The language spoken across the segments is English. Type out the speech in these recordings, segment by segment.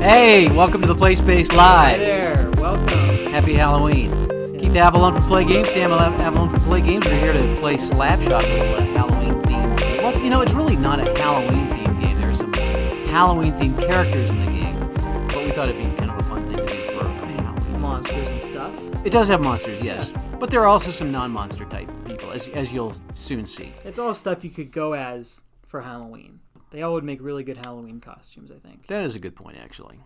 Hey, welcome to the Play Space Live. Hi there, welcome. Happy Halloween. Keith Avalon from Play Games, Sam Avalon from Play Games. We're here to play Slapshot, a little Halloween-themed game. Well, you know, it's really not a Halloween-themed game. There are some Halloween-themed characters in the game, but we thought it'd be kind of a fun thing to do for Halloween. Monsters and stuff. It does have monsters, yes. Yeah. But there are also some non-monster type people, as you'll soon see. It's all stuff you could go as for Halloween. They all would make really good Halloween costumes, I think. That is a good point, actually.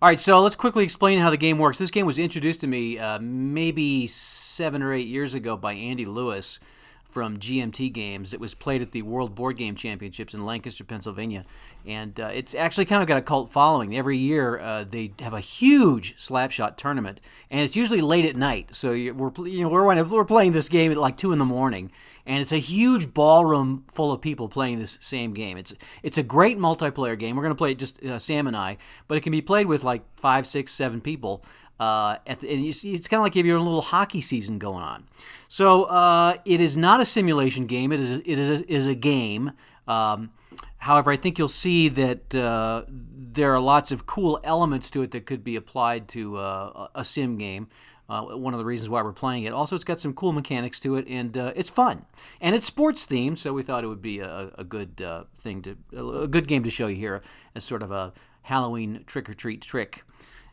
All right, so let's quickly explain how the game works. This game was introduced to me maybe 7 or 8 years ago by Andy Lewis from GMT Games. It was played at the World Board Game Championships in Lancaster, Pennsylvania. And it's actually kind of got a cult following. Every year they have a huge Slapshot tournament, and it's usually late at night. So we're playing this game at like 2 in the morning. And it's a huge ballroom full of people playing this same game. It's a great multiplayer game. We're going to play it just Sam and I, but it can be played with like 5, 6, 7 people. It's kind of like if you're in a little hockey season going on. So it is not a simulation game. It is a game. However, I think you'll see that there are lots of cool elements to it that could be applied to a sim game. One of the reasons why we're playing it. Also, it's got some cool mechanics to it, and it's fun. And it's sports themed, so we thought it would be a good a good game to show you here as sort of a Halloween trick-or-treat trick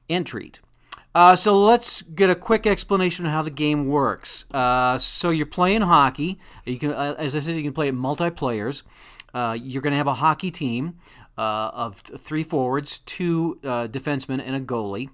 and treat. So let's get a quick explanation of how the game works. So you're playing hockey. You can, as I said, you can play it multiplayers. You're going to have a hockey team of 3 forwards, 2 defensemen, and a goalie.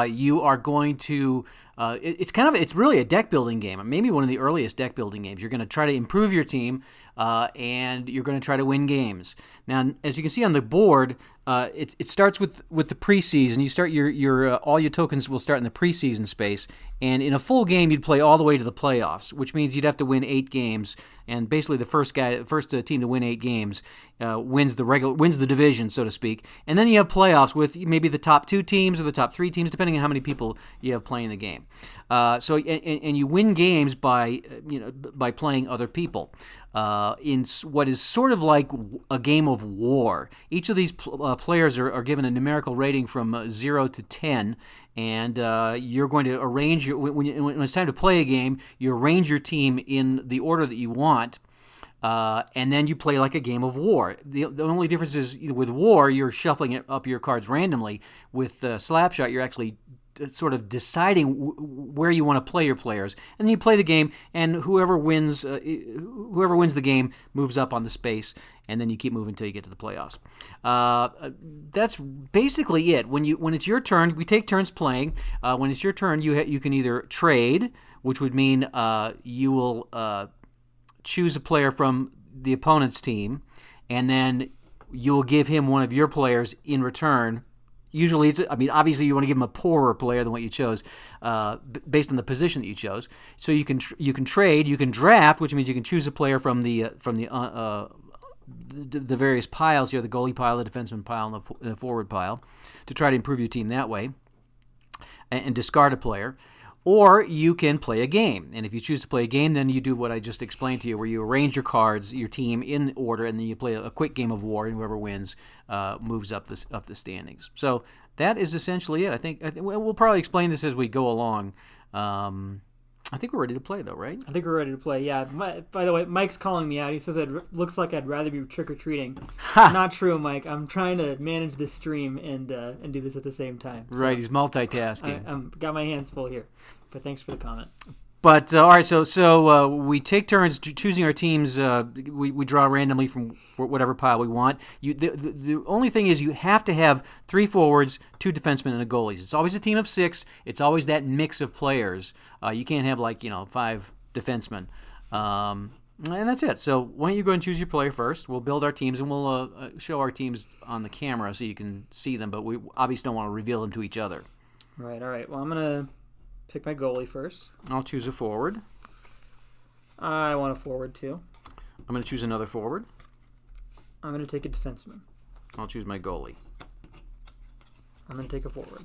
You are going to it's really a deck building game. Maybe one of the earliest deck building games. You're going to try to improve your team, and you're going to try to win games. Now, as you can see on the board, it starts with the preseason. You start your all your tokens will start in the preseason space, and in a full game, you'd play all the way to the playoffs, which means you'd have to win 8 games. And basically, the first team to win 8 games wins the division, so to speak. And then you have playoffs with maybe the top 2 teams or the top 3 teams, depending on how many people you have playing the game. So you win games by playing other people in what is sort of like a game of war. Each of these players are given a numerical rating from 0 to 10, and you're going to arrange when it's time to play a game, you arrange your team in the order that you want. And then you play like a game of war. The only difference is with war, you're shuffling up your cards randomly. With Slapshot, you're actually sort of deciding where you want to play your players, and then you play the game, and whoever wins the game moves up on the space, and then you keep moving until you get to the playoffs. That's basically it. When it's your turn, we take turns playing. When it's your turn, you can either trade, which would mean you will choose a player from the opponent's team, and then you'll give him one of your players in return. Usually, obviously you want to give him a poorer player than what you chose, based on the position that you chose. So you can trade, you can draft, which means you can choose a player from the various piles here, the goalie pile, the defenseman pile, and the forward pile, to try to improve your team that way, and discard a player. Or you can play a game, and if you choose to play a game, then you do what I just explained to you, where you arrange your cards, your team in order, and then you play a quick game of war, and whoever wins moves up the standings. So that is essentially it. I think we'll probably explain this as we go along. I think we're ready to play, though, right? I think we're ready to play, yeah. By the way, Mike's calling me out. He says it looks like I'd rather be trick-or-treating. Not true, Mike. I'm trying to manage this stream and do this at the same time. So right, he's multitasking. I'm got my hands full here, but thanks for the comment. But all right, so we take turns choosing our teams. We draw randomly from whatever pile we want. The only thing is you have to have 3 forwards, 2 defensemen, and a goalie. It's always a team of 6. It's always that mix of players. You can't have 5 defensemen. And that's it. So why don't you go and choose your player first? We'll build our teams, and we'll show our teams on the camera so you can see them. But we obviously don't want to reveal them to each other. Right. All right. Well, I'm gonna pick my goalie first. I'll choose a forward. I want a forward, too. I'm going to choose another forward. I'm going to take a defenseman. I'll choose my goalie. I'm going to take a forward.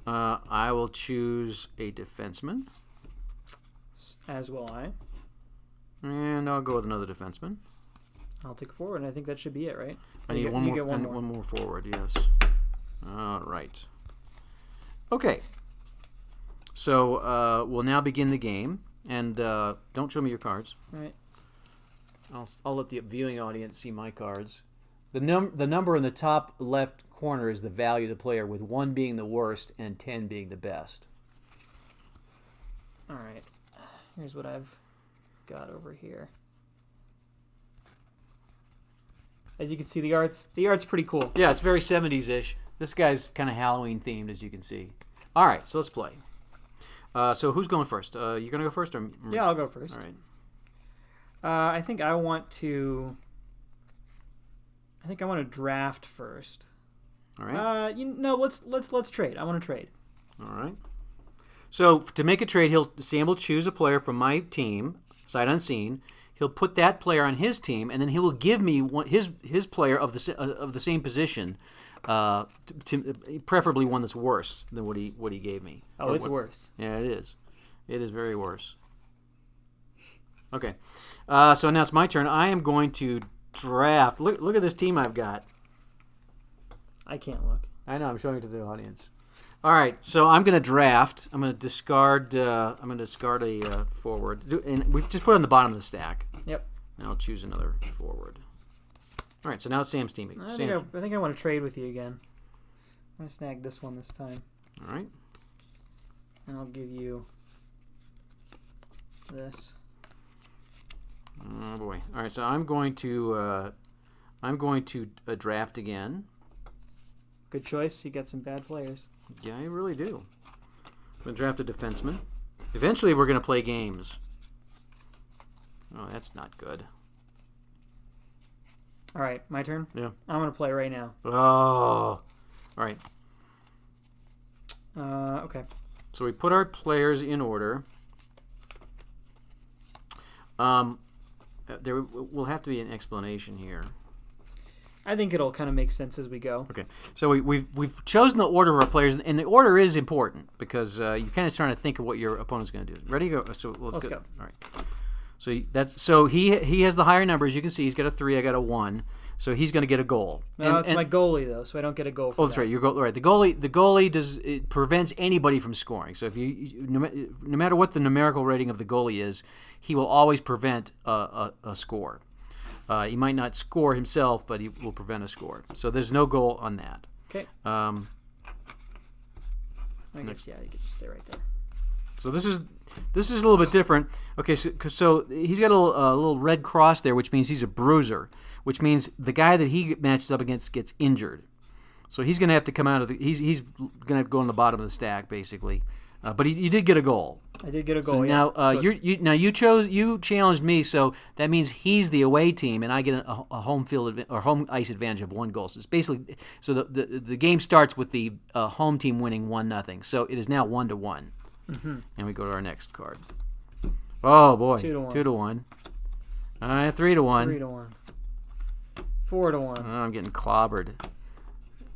I will choose a defenseman. As will I. And I'll go with another defenseman. I'll take a forward, and I think that should be it, right? I need one more forward, yes. All right. Okay. So we'll now begin the game, and don't show me your cards. All right. I'll let the viewing audience see my cards. The number in the top left corner is the value of the player, with 1 being the worst and 10 being the best. All right. Here's what I've got over here. As you can see, the art's pretty cool. Yeah, it's very 70s-ish. This guy's kind of Halloween themed, as you can see. All right, so let's play. So who's going first? You gonna go first, or Yeah, I'll go first. All right. I think I want to draft first. All right. Let's trade. I want to trade. All right. So to make a trade, Sam will choose a player from my team, sight unseen. He'll put that player on his team, and then he will give me his player of the same position, preferably one that's worse than what he gave me. Oh, it's worse. Yeah, it is. It is very worse. Okay. So now it's my turn. I am going to draft. Look at this team I've got. I can't look. I know. I'm showing it to the audience. All right. So I'm going to draft. I'm going to discard. A forward. And we just put it on the bottom of the stack. Yep. And I'll choose another forward. All right. So now it's Sam's team. I think I want to trade with you again. I'm going to snag this one this time. All right. And I'll give you this. Oh boy! All right, so I'm going to draft again. Good choice. You got some bad players. Yeah, I really do. I'm going to draft a defenseman. Eventually, we're going to play games. Oh, that's not good. All right, my turn. Yeah. I'm going to play right now. Oh, all right. Okay. So we put our players in order. There will have to be an explanation here. I think it'll kind of make sense as we go. Okay, so we've chosen the order of our players, and the order is important because you're kind of trying to think of what your opponent's going to do. Ready to go? So let's go. All right. So he has the higher number, as you can see. He's got a 3. I got a 1. So he's going to get a goal. No, it's my goalie though, so I don't get a goal. For that's right. Your goal, right. The goalie prevents anybody from scoring. So if no matter what the numerical rating of the goalie is, he will always prevent a score. He might not score himself, but he will prevent a score. So there's no goal on that. Okay. I guess you can just stay right there. So this is a little bit different. Okay, so he's got a little red cross there, which means he's a bruiser, which means the guy that he matches up against gets injured. So he's going to have to come out of the. He's going to have to go on the bottom of the stack basically. But you did get a goal. I did get a goal. So yeah. now you challenged me, so that means he's the away team, and I get a home field or home ice advantage of 1 goal. So it's basically the game starts with the home team winning 1-0. So it is now 1-1, mm-hmm. And we go to our next card. Oh boy, 2-1. 2-1. 3-1. 3-1. 4-1. Oh, I'm getting clobbered.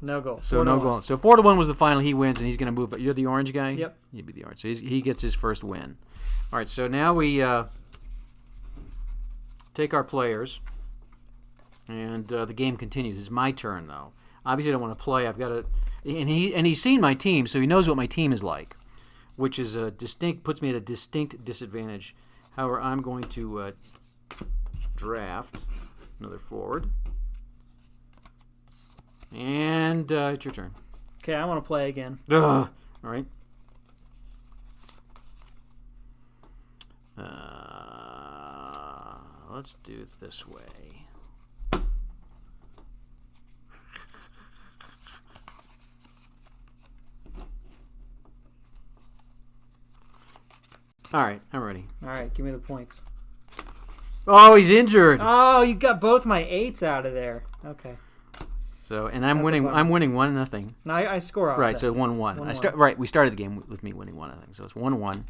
No goal. So no goal. So 4-1 was the final. He wins, and he's going to move. You're the orange guy? Yep. You'd be the orange. So he gets his first win. All right, so now we take our players, and the game continues. It's my turn, though. Obviously, I don't want to play. I've got to, and he's seen my team, so he knows what my team is like, which is puts me at a distinct disadvantage. However, I'm going to draft another forward. And it's your turn. Okay, I want to play again. All right. Let's do it this way. All right, I'm ready. All right, give me the points. Oh, he's injured. Oh, you got both my 8s out of there. Okay. So, and I'm winning 1-0. No, I score off. Right, that. so 1-1. 1-1. Right, we started the game with me winning 1-0. So it's 1-1.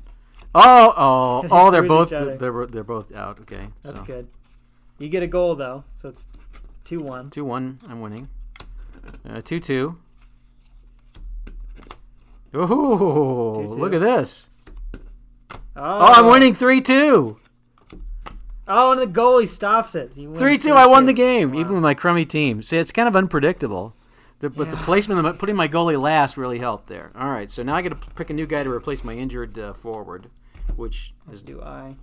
Oh, they're both they're both out. Okay. That's good. You get a goal though, so it's 2-1. 2-1. I'm winning. 2-2. Ooh, 2-2. look at this. Oh, I'm winning 3-2. Oh, and the goalie stops it. 3-2. I won the game, even with my crummy team. See, it's kind of unpredictable. But the placement, of putting my goalie last really helped there. All right, so now I got to pick a new guy to replace my injured forward, which As do I.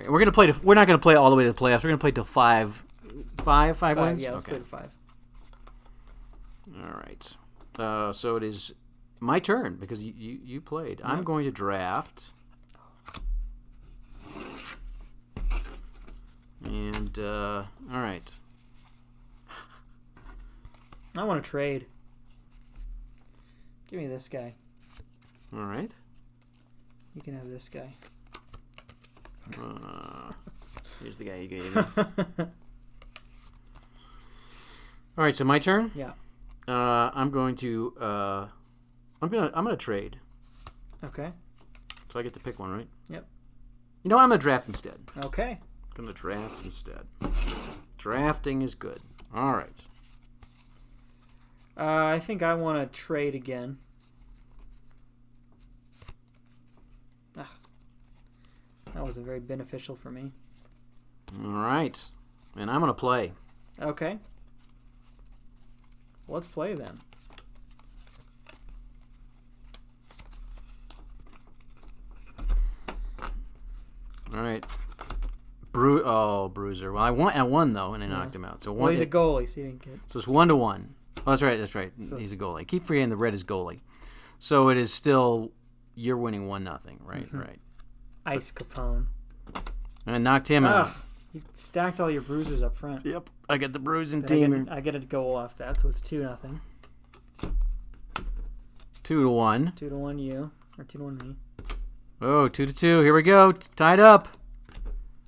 We're gonna play. We're not gonna play all the way to the playoffs. We're gonna play till five wins. Yeah, let's go to 5. All right. So it is my turn because you played. I'm going to draft. And all right. I want to trade. Give me this guy. All right. You can have this guy. Here's the guy you gave me. All right, so my turn. Yeah. I'm going to. I'm gonna trade. Okay. So I get to pick one, right? Yep. You know, I'm gonna draft instead. Okay. I'm gonna draft instead. Drafting is good. All right. I think I want to trade again. That wasn't very beneficial for me. All right. And I'm gonna play. Okay. Let's play then. All right. Bruiser. Well, I won though, and I knocked him out. So one. Well, he's a goalie, so you didn't get. So it's 1-1. Oh, that's right. So He's a goalie. I keep forgetting the red is goalie. So it is still you're winning 1-0. Right. Mm-hmm. Right. Ice Capone. And I knocked him out. You stacked all your bruisers up front. Yep. I got the bruising team. I get a goal off that, so it's 2-0. 2-1. 2-1 you, or 2-1 me. Oh, 2-2. Here we go. Tied up.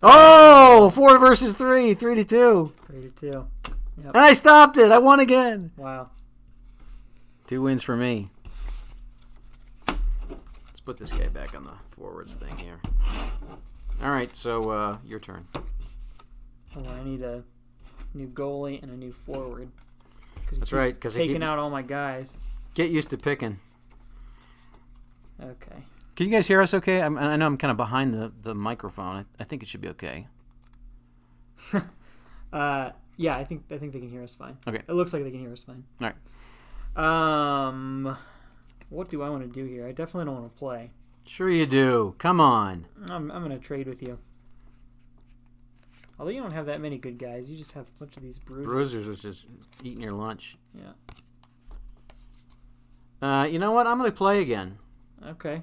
Oh, 4 versus 3. 3-2. 3-2. Yep. And I stopped it. I won again. Wow. 2 wins for me. Let's put this guy back on the forwards thing here. All right, so your turn. Oh, I need a new goalie and a new forward. That's right. Because taking out all my guys. Get used to picking. Okay. Can you guys hear us okay? I know I'm kind of behind the microphone. I think it should be okay. Yeah, I think they can hear us fine. Okay. It looks like they can hear us fine. All right. What do I want to do here? I definitely don't want to play. Sure you do. Come on. I'm going to trade with you. Although you don't have that many good guys. You just have a bunch of these bruisers. Bruisers was just eating your lunch. Yeah. You know what? I'm going to play again. Okay.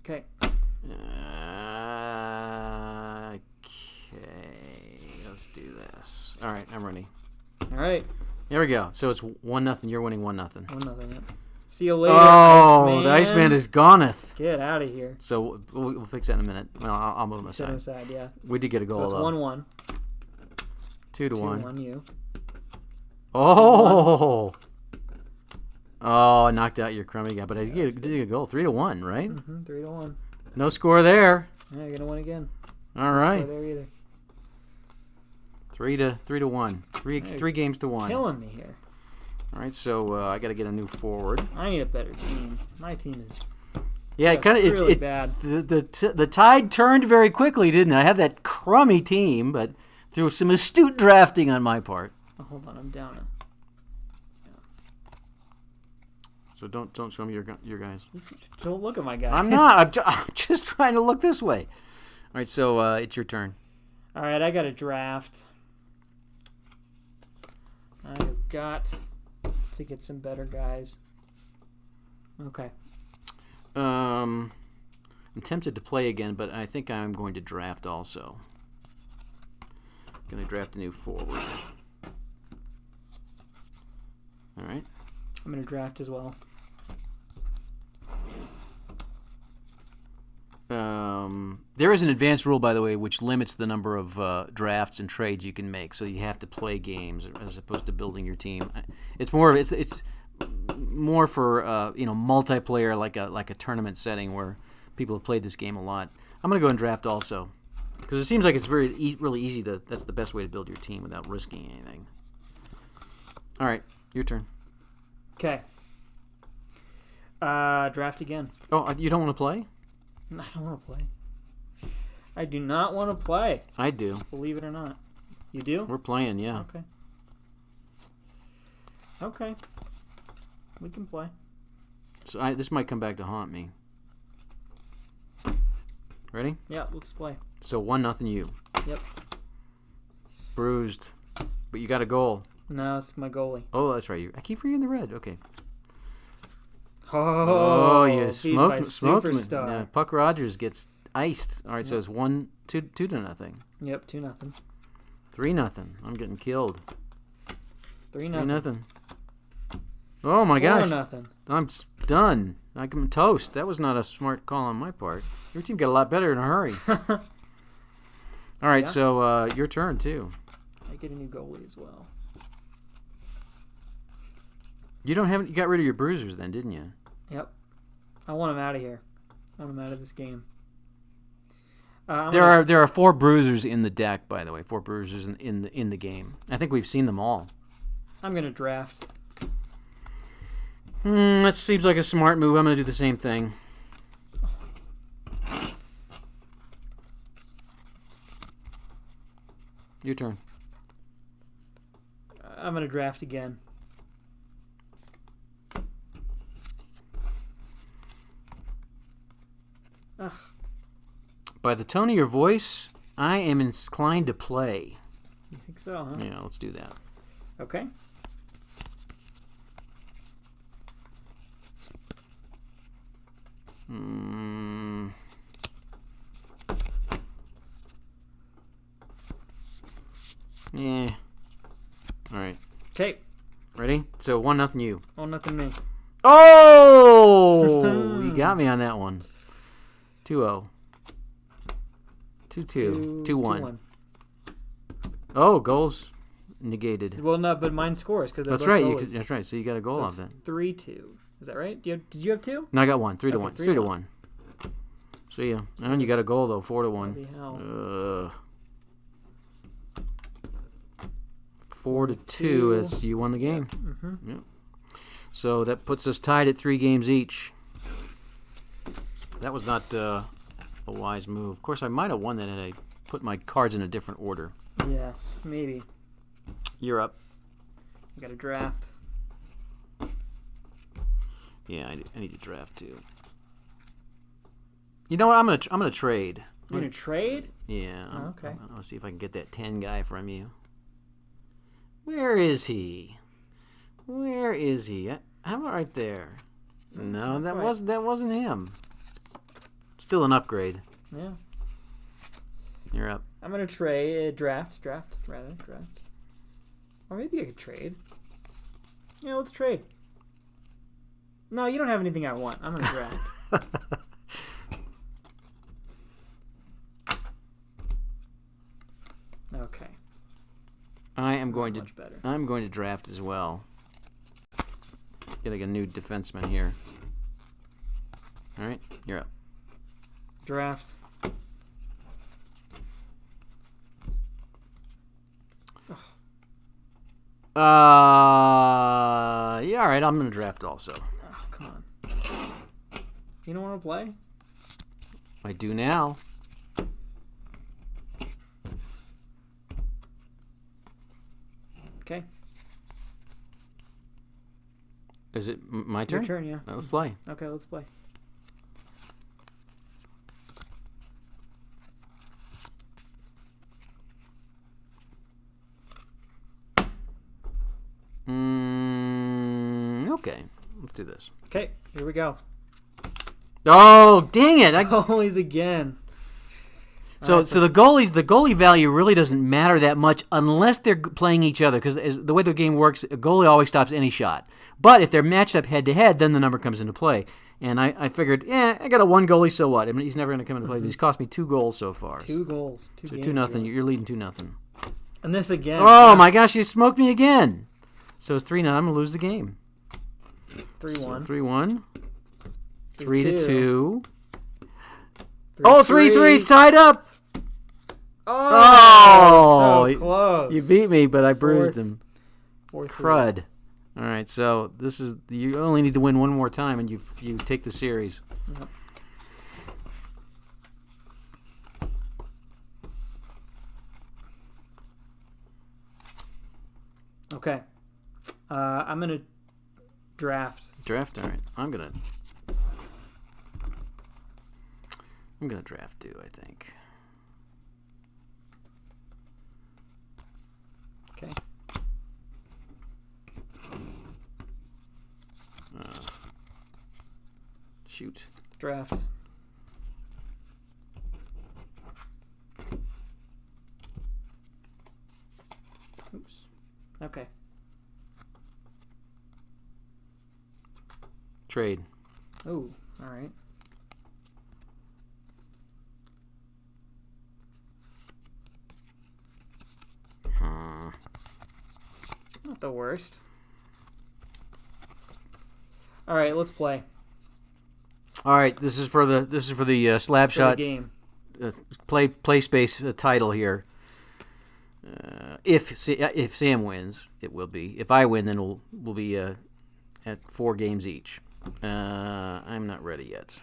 Okay. Let's do this. All right, I'm ready. All right. Here we go. So it's 1-0. You're winning 1-0. 1-0. Yep. See you later, Oh, Iceman. the Iceman is goneth. Get out of here. So we'll fix that in a minute. Well, I'll move him Set him aside. aside, yeah. We did get a goal, So it's 1-1. 2-1. 2-1 you. Oh. Oh, I knocked out your crummy guy, but I did get a goal. 3-1, right? 3-1. No score there. Yeah, you're gonna win again. All No right. score there either. 3-1. Three games to 1. Killing me here. All right, so I got to get a new forward. I need a better team. My team is Yeah, really bad. The tide turned very quickly, didn't it? I had that crummy team, but through some astute drafting on my part. Oh, hold on, I'm down. So don't show me your guys. Don't look at my guys. I'm not. I'm just trying to look this way. All right, so it's your turn. All right, I got a draft. I've got to get some better guys. Okay. I'm tempted to play again, but I think I'm going to draft also. Going to draft a new forward. All right. I'm going to draft as well. There is an advanced rule, by the way, which limits the number of drafts and trades you can make. So you have to play games as opposed to building your team. It's more for multiplayer, like a tournament setting where people have played this game a lot. I'm gonna go and draft also because it seems like it's really easy to. That's the best way to build your team without risking anything. All right, your turn. Okay. Draft again. Oh, you don't want to play? I don't want to play. I do not want to play. I do. Believe it or not. You do? We're playing, yeah. Okay. Okay. We can play. So this might come back to haunt me. Ready? Yeah, let's play. So 1-0 you. Yep. Bruised. But you got a goal. No, it's my goalie. Oh, that's right. I keep forgetting the red. Okay. Oh, you smoked me. Superstar. Yeah, Puck Rogers gets iced. All right, so it's 2-0. Yep, 2-0. 3-0. I'm getting killed. 3-0. 3-0. Oh my gosh. 4-0. I'm done. I'm toast. That was not a smart call on my part. Your team got a lot better in a hurry. All right, Yeah. so your turn too. I get a new goalie as well. You got rid of your bruisers then, didn't you? Yep. I want him out of here. I want him out of this game. There are 4 bruisers in the deck, by the way. 4 bruisers in the game. I think we've seen them all. I'm gonna draft. That seems like a smart move. I'm gonna do the same thing. Your turn. I'm gonna draft again. Ugh. By the tone of your voice, I am inclined to play. You think so, huh? Yeah, let's do that. Okay. Yeah. All right. Okay. Ready? So 1-0 you. 1-0 me. Oh! You got me on that one. 2-0. 2-2. 2-1. Oh, goals negated. Well, no, but mine scores because That's right. That's right. So you got a goal so off that. 3-2. Is that right? Did you have 2? No, I got 1. 3-1. Okay, 3-1. See ya. And you got a goal though. 4-1. Bloody hell. 4-2. As you won the game. Mm-hmm. Yep. So that puts us tied at 3 games each. That was not a wise move. Of course, I might have won that had I put my cards in a different order. Yes, maybe. You're up. I got a draft. Yeah, I need to draft too. You know what? I'm gonna trade. You're gonna trade? Yeah. Okay. I'm gonna see if I can get that 10 guy from you. Where is he? Where is he? How about right there? No, that wasn't him. Still an upgrade. Yeah. You're up. I'm gonna trade draft. Or maybe I could trade. Yeah, let's trade. No, you don't have anything I want. I'm gonna draft. Okay. I'm going Much better. to draft as well. Get like a new defenseman here. All right, you're up. Draft. Yeah, all right. I'm gonna draft also. Oh, come on. You don't want to play? I do now. Okay. Is it my turn? Your turn, yeah. Let's play. Okay, let's play. Okay. Let's do this. Okay, here we go. Oh, dang it! Goalies again. So the goalie value really doesn't matter that much unless they're playing each other, because the way the game works, a goalie always stops any shot. But if they're matched up head to head, then the number comes into play. And I figured, I got a 1 goalie, so what? I mean, he's never going to come into play. But he's cost me 2 goals so far. 2 goals. So 2-0. You're leading 2-0. And this again. Oh my gosh! You smoked me again. So it's 3-0. I'm gonna lose the game. 3-1. 3-1. 3-2. 3-3. Oh, 3-3. It's tied up. Oh, so close. You beat me, but I bruised him. 4-3. Crud. All right, so this is you only need to win one more time, and you take the series. Yep. Okay. I'm gonna draft. Draft. All right, I'm gonna draft too, I think. Okay. Shoot. Draft. Oops. Okay. Trade. Oh, all right. Not the worst. All right, let's play. All right, this is for the Slapshot Game. play space title here. If Sam wins, it will be. If I win, then we'll be at 4 games each. I'm not ready yet.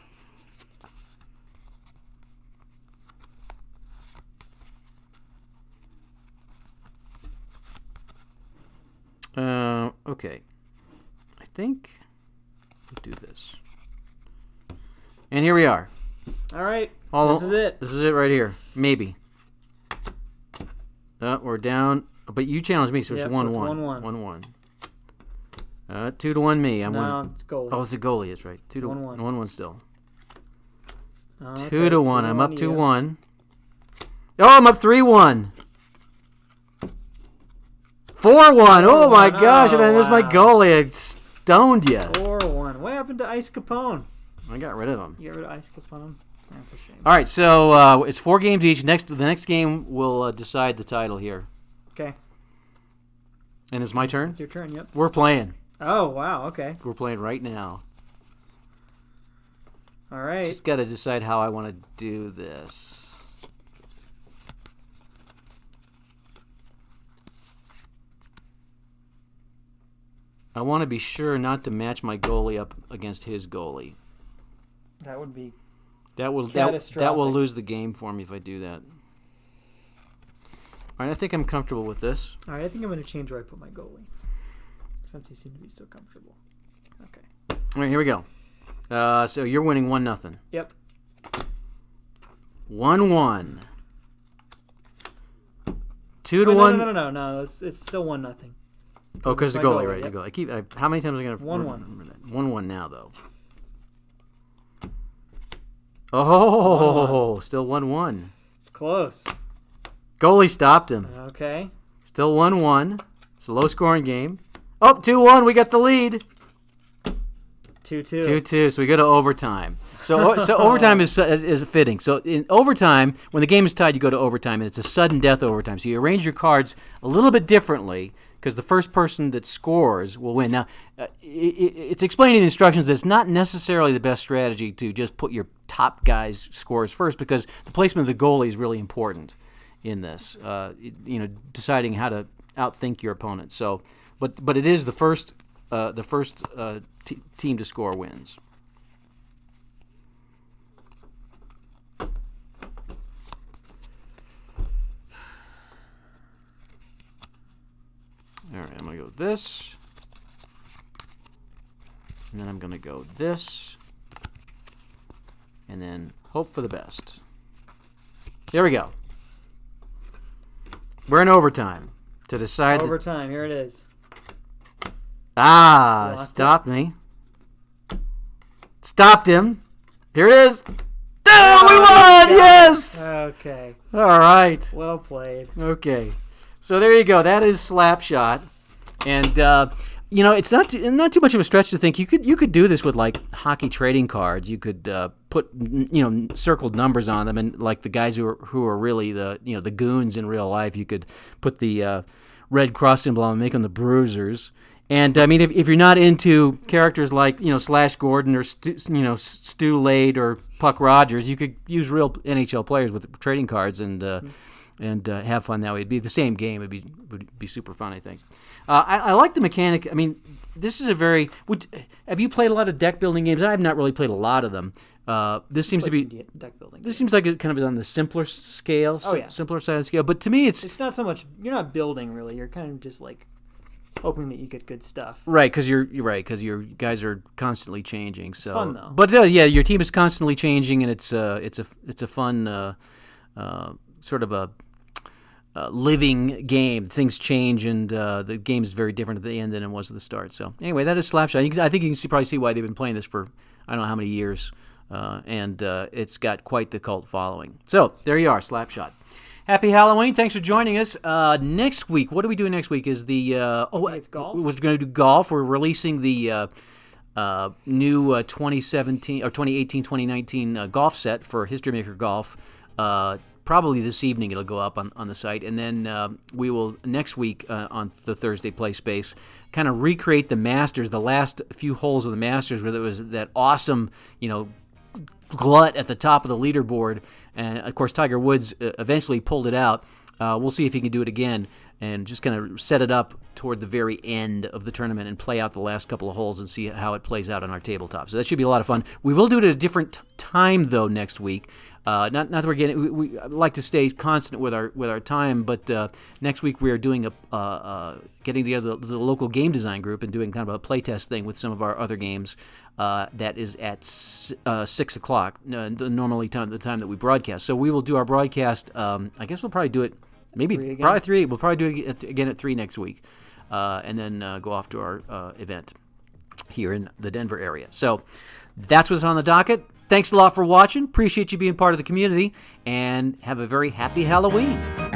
Okay. I think we'll do this. And here we are. All right. This is it. This is it right here. Maybe. We're down. But you challenged me, so it's 1-1. So it's 1-1. 1-1. 2-1 me. I'm no, it's goalie. Oh, it's a goalie. That's right. 1-1. 1-1 still. Okay, 2-1. I'm up 2-1. 2-1. Oh, I'm up 3-1. 4-1. Oh my gosh! And I missed my goalie. I stoned you. 4-1. What happened to Ice Capone? I got rid of him. You get rid of Ice Capone? That's a shame. All right, so it's 4 games each. The next game will decide the title here. Okay. And it's my turn? It's your turn, yep. We're playing. Oh, wow, okay. We're playing right now. All right. Just got to decide how I want to do this. I want to be sure not to match my goalie up against his goalie. That would be that will lose the game for me if I do that. All right, I think I'm comfortable with this. All right, I think I'm going to change where I put my goalie, since he seemed to be so comfortable. Okay. All right, here we go. So you're winning 1-0. Yep. 1-1. 2-1. No. It's still 1-0. Oh, because the my goalie, goalie, right? yep. You go. How many times am I going to? 1-1. 1-1 now, though. Oh, still 1-1. It's close. Goalie stopped him. Okay. Still 1-1. It's a low-scoring game. Oh, 2-1. We got the lead. 2-2. 2-2. So we go to overtime. So overtime is fitting. So in overtime, when the game is tied, you go to overtime, and it's a sudden death overtime. So you arrange your cards a little bit differently because the first person that scores will win. Now, it's explaining in the instructions that it's not necessarily the best strategy to just put your top guys' scores first because the placement of the goalie is really important in this. Deciding how to outthink your opponent. So, but it is the first team to score wins. All right, I'm going to go this. And then I'm going to go this. And then hope for the best. There we go. We're in overtime to decide. Overtime, here it is. Stopped me. Stopped him. Here it is. Oh, we won! Yes! Okay. All right. Well played. Okay. So there you go. That is Slapshot. And, it's not too much of a stretch to think you could do this with, like, hockey trading cards. You could put, circled numbers on them. And, like, the guys who are really the goons in real life, you could put the red cross symbol on and make them the bruisers. And, I mean, if you're not into characters like, Slash Gordon or, Stu Lade or Puck Rogers, you could use real NHL players with trading cards and and have fun that way. It'd be the same game. Would be super fun, I think. I like the mechanic. I mean, this is a very. Have you played a lot of deck building games? I've not really played a lot of them. This seems to be deck building. This seems like it kind of on the simpler scale. Oh, yeah. Simpler side of the scale. But to me, it's not so much. You're not building really. You're kind of just like hoping that you get good stuff. Right, because you're right, because your guys are constantly changing. So, it's fun though. But yeah, your team is constantly changing, and it's a fun sort of a living game. Things change, and the game is very different at the end than it was at the start. So anyway, that is Slapshot. I think you can probably see why they've been playing this for I don't know how many years, and it's got quite the cult following. So there you are, Slapshot. Happy Halloween! Thanks for joining us. Next week, what do we do next week? Is the it's golf. We're going to do golf. We're releasing the new 2017 or 2018-2019 golf set for History Maker Golf. Probably this evening it'll go up on the site, and then we will next week on the Thursday Play Space kind of recreate the Masters, the last few holes of the Masters, where there was that awesome, glut at the top of the leaderboard, and of course Tiger Woods eventually pulled it out. We'll see if he can do it again and just kind of set it up toward the very end of the tournament and play out the last couple of holes and see how it plays out on our tabletop. So that should be a lot of fun. We will do it at a different time though next week. Not that we're getting. We like to stay constant with our time, but next week we are doing getting together the local game design group and doing kind of a playtest thing with some of our other games. That is at 6 o'clock, normally the time that we broadcast. So we will do our broadcast. I guess we'll probably do it probably 3. We'll probably do it again at 3 next week, and then go off to our event here in the Denver area. So that's what's on the docket. Thanks a lot for watching. Appreciate you being part of the community, and have a very happy Halloween.